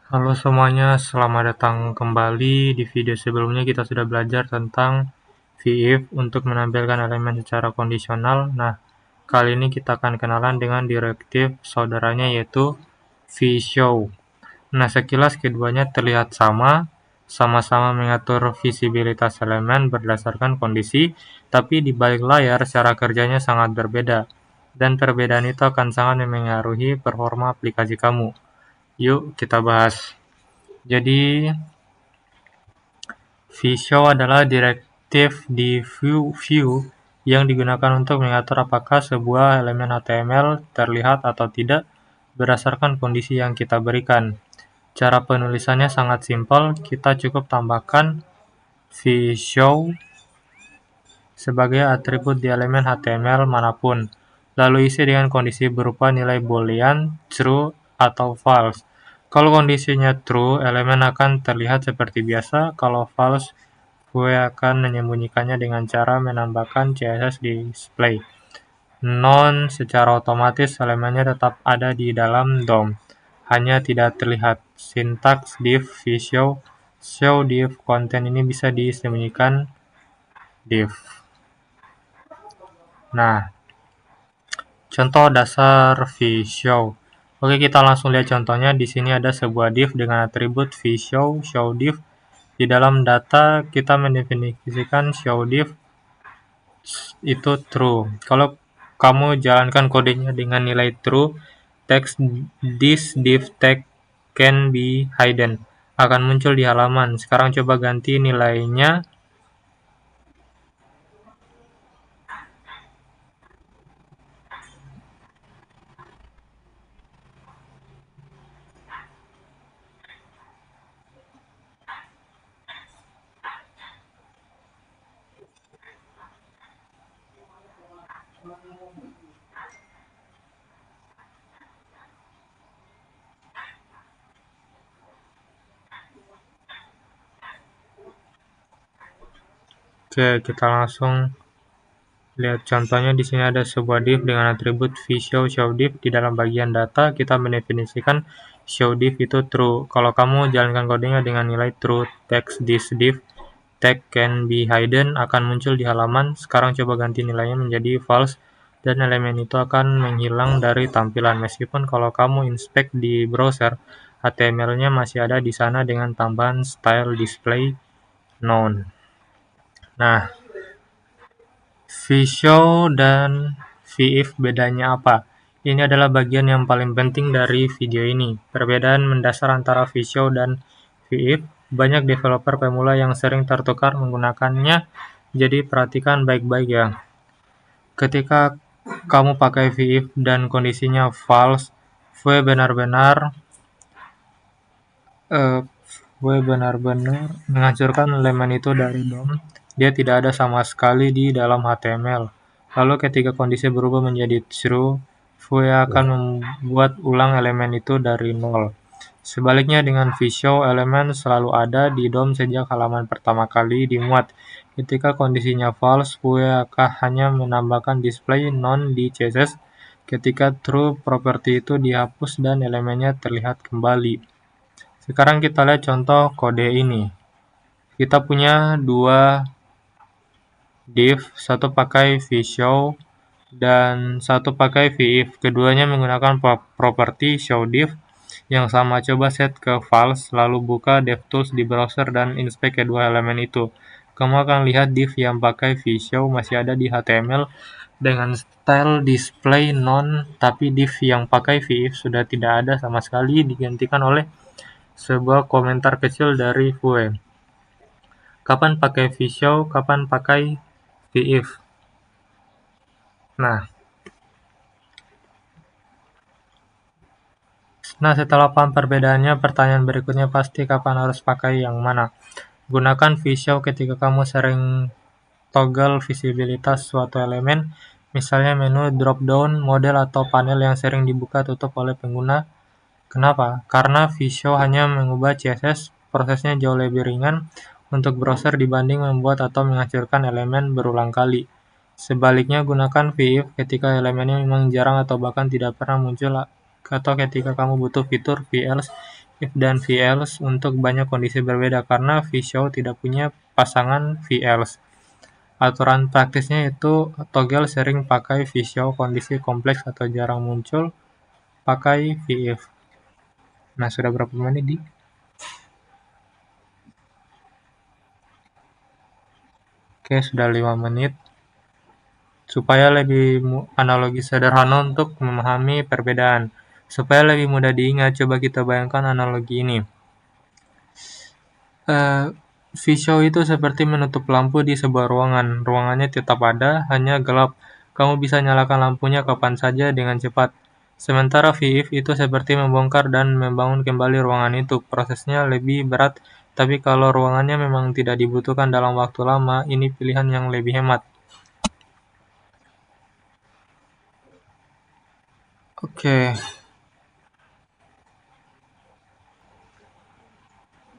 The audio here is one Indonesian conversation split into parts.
Halo semuanya, selamat datang kembali. Di video sebelumnya kita sudah belajar tentang VIF untuk menampilkan elemen secara kondisional. Nah, kali ini kita akan kenalan dengan direktif saudaranya yaitu VShow. Nah, sekilas keduanya terlihat sama-sama mengatur visibilitas elemen berdasarkan kondisi, tapi di balik layar cara kerjanya sangat berbeda. Dan perbedaan itu akan sangat memengaruhi performa aplikasi kamu. Yuk kita bahas. Jadi, VShow adalah direktif di view yang digunakan untuk mengatur apakah sebuah elemen HTML terlihat atau tidak berdasarkan kondisi yang kita berikan. Cara penulisannya sangat simpel, kita cukup tambahkan VShow sebagai atribut di elemen HTML manapun, lalu isi dengan kondisi berupa nilai boolean, true, atau false. Kalau kondisinya true, elemen akan terlihat seperti biasa. Kalau false, gue akan menyembunyikannya dengan cara menambahkan CSS display. Non secara otomatis elemennya tetap ada di dalam DOM, hanya tidak terlihat. Sintaks div vshow show div konten ini bisa disembunyikan div. Nah, contoh dasar VShow. Oke, kita langsung lihat contohnya. Di sini ada sebuah div dengan atribut VShow, show div. Di dalam data kita mendefinisikan show div itu true. Kalau kamu jalankan kodenya dengan nilai true, text this div tag can be hidden akan muncul di halaman. Sekarang coba ganti nilainya. Oke, kita langsung lihat contohnya. Di sini ada sebuah div dengan atribut vShow show div. Di dalam bagian data kita mendefinisikan show div itu true. Kalau kamu jalankan kodenya dengan nilai true, text this div tag can be hidden akan muncul di halaman. Sekarang coba ganti nilainya menjadi false dan elemen itu akan menghilang dari tampilan. Meskipun kalau kamu inspect di browser, HTML-nya masih ada di sana dengan tambahan style display none. Nah, VShow dan VIF bedanya apa? Ini adalah bagian yang paling penting dari video ini. Perbedaan mendasar antara VShow dan VIF. Banyak developer pemula yang sering tertukar menggunakannya, jadi perhatikan baik-baik ya. Ketika kamu pakai VIF dan kondisinya false, gue benar-benar menghancurkan elemen itu dari DOM. Dia tidak ada sama sekali di dalam HTML. Lalu ketika kondisi berubah menjadi true, gue akan membuat ulang elemen itu dari nol. Sebaliknya dengan VShow, elemen selalu ada di DOM sejak halaman pertama kali dimuat. Ketika kondisinya false, gue akan hanya menambahkan display none di CSS. Ketika true, properti itu dihapus dan elemennya terlihat kembali. Sekarang kita lihat contoh kode ini. Kita punya dua div, satu pakai VShow dan satu pakai VIF. Keduanya menggunakan properti show div yang sama. Coba set ke false, lalu buka DevTools di browser dan inspect kedua elemen itu. Kamu akan lihat div yang pakai VShow masih ada di HTML dengan style display none, tapi div yang pakai VIF sudah tidak ada sama sekali, digantikan oleh sebuah komentar kecil dari gue. Kapan pakai VShow, kapan pakai VIF. Nah, setelah paham perbedaannya, pertanyaan berikutnya pasti kapan harus pakai yang mana. Gunakan VShow ketika kamu sering toggle visibilitas suatu elemen, misalnya menu drop-down, model, atau panel yang sering dibuka tutup oleh pengguna. Kenapa? Karena VShow hanya mengubah CSS, prosesnya jauh lebih ringan untuk browser dibanding membuat atau menghancurkan elemen berulang kali. Sebaliknya, gunakan VIF ketika elemennya memang jarang atau bahkan tidak pernah muncul, atau ketika kamu butuh fitur VElse if dan v-else untuk banyak kondisi berbeda karena v-show tidak punya pasangan v-else. Aturan praktisnya itu toggle sering pakai v-show kondisi kompleks atau jarang muncul pakai v-if. Nah, sudah berapa menit, Di? Oke, sudah 5 menit. Supaya lebih analogi sederhana untuk memahami perbedaan. Supaya lebih mudah diingat, coba kita bayangkan analogi ini. V-show itu seperti menutup lampu di sebuah ruangan. Ruangannya tetap ada, hanya gelap. Kamu bisa nyalakan lampunya kapan saja dengan cepat. Sementara V-if itu seperti membongkar dan membangun kembali ruangan itu. Prosesnya lebih berat, tapi kalau ruangannya memang tidak dibutuhkan dalam waktu lama, ini pilihan yang lebih hemat. Oke.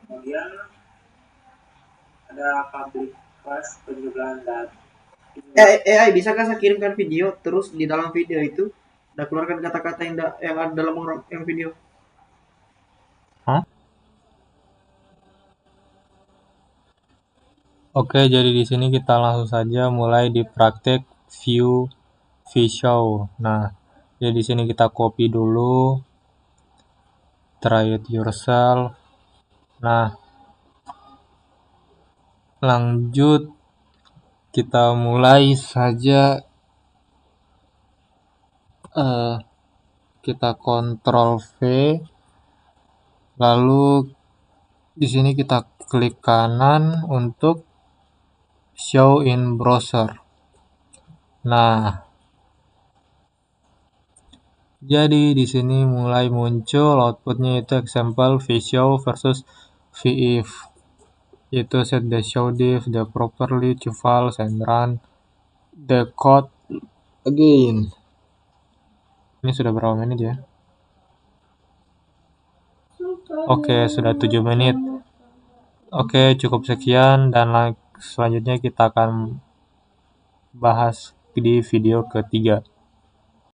Kemudian ada public class penjumlahan data. AI bisakah saya kirimkan video terus di dalam video itu udah keluarkan kata-kata yang ada dalam yang video? Hah? Oke, jadi di sini kita langsung saja mulai di praktek view v-show. Nah, jadi di sini kita copy dulu, try it yourself. Nah, lanjut kita mulai saja. Kita Ctrl V, lalu di sini kita klik kanan untuk show in browser. Nah, jadi di sini mulai muncul outputnya itu example v-show versus v-if. Itu set the show div, the properly to files and run the code again. Ini sudah berapa menit ya? Oke, sudah 7 menit. Oke, cukup sekian dan selanjutnya kita akan bahas di video ketiga.